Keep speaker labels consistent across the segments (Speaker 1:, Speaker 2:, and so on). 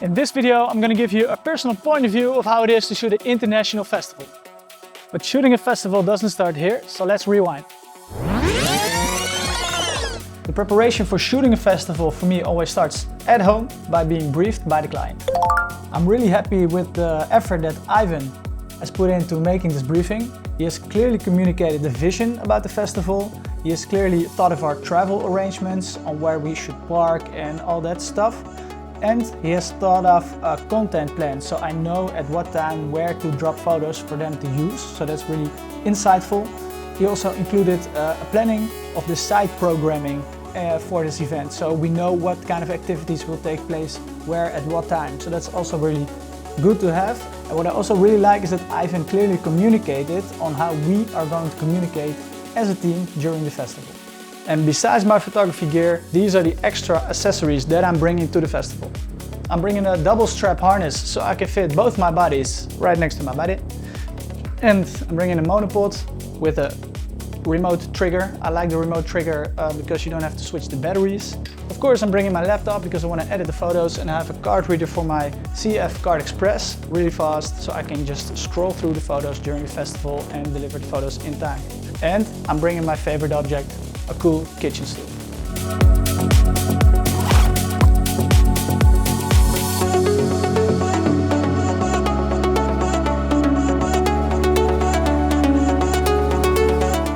Speaker 1: In this video, I'm going to give you a personal point of view of how it is to shoot an international festival. But shooting a festival doesn't start here, so let's rewind. The preparation for shooting a festival for me always starts at home by being briefed by the client. I'm really happy with the effort that Ivan has put into making this briefing. He has clearly communicated the vision about the festival. He has clearly thought of our travel arrangements on where we should park and all that stuff. And he has thought of a content plan, so I know at what time where to drop photos for them to use, so that's really insightful. He also included a planning of the site programming for this event, so we know what kind of activities will take place where at what time, so that's also really good to have. And what I also really like is that Ivan clearly communicated on how we are going to communicate as a team during the festival. And besides my photography gear, these are the extra accessories that I'm bringing to the festival. I'm bringing a double strap harness so I can fit both my bodies right next to my body. And I'm bringing a monopod with a remote trigger. I like the remote trigger because you don't have to switch the batteries. Of course, I'm bringing my laptop because I want to edit the photos, and I have a card reader for my CF Card Express really fast, so I can just scroll through the photos during the festival and deliver the photos in time. And I'm bringing my favorite object, a cool kitchen stool.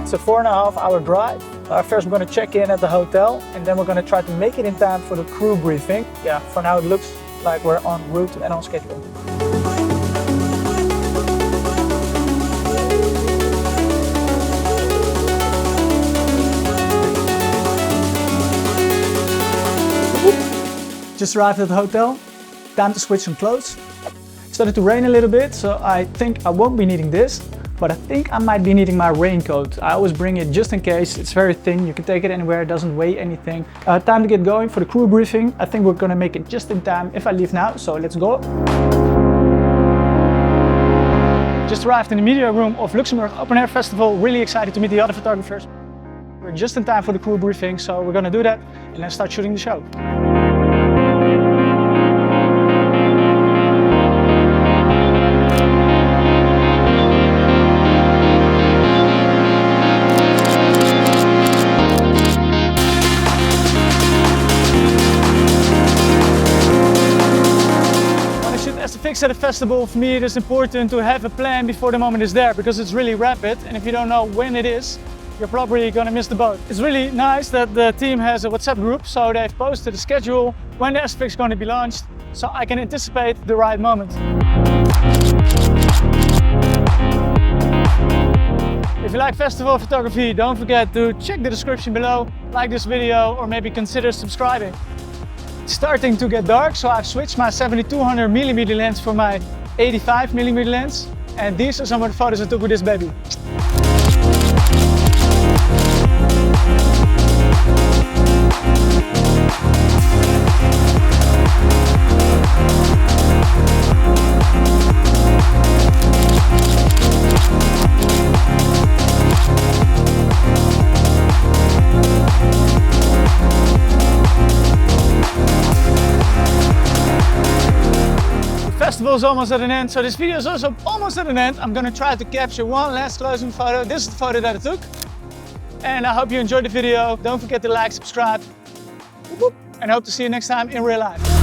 Speaker 1: It's a 4.5 hour drive. First we're going to check in at the hotel, and then we're going to try to make it in time for the crew briefing. Yeah, for now it looks like we're en route and on schedule. Just arrived at the hotel, time to switch some clothes. It started to rain a little bit, so I think I won't be needing this, but I think I might be needing my raincoat. I always bring it just in case. It's very thin, you can take it anywhere, it doesn't weigh anything. Time to get going for the crew briefing. I think we're gonna make it just in time if I leave now, so let's go. Just arrived in the media room of Luxemborg Open Air Festival, really excited to meet the other photographers. We're just in time for the crew briefing, so we're gonna do that and then start shooting the show. At a festival, for me it is important to have a plan before the moment is there, because it's really rapid, and if you don't know when it is, you're probably gonna miss the boat. It's really nice that the team has a WhatsApp group, so they've posted a schedule when the SFX is going to be launched, so I can anticipate the right moment. If you like festival photography, don't forget to check the description below, like this video, or maybe consider subscribing. It's starting to get dark, so I've switched my 7200mm lens for my 85mm lens, and these are some of the photos I took with this baby. The festival is almost at an end, so this video is also almost at an end. I'm going to try to capture one last closing photo. This is the photo that I took, and I hope you enjoyed the video. Don't forget to like, subscribe, and I hope to see you next time in real life.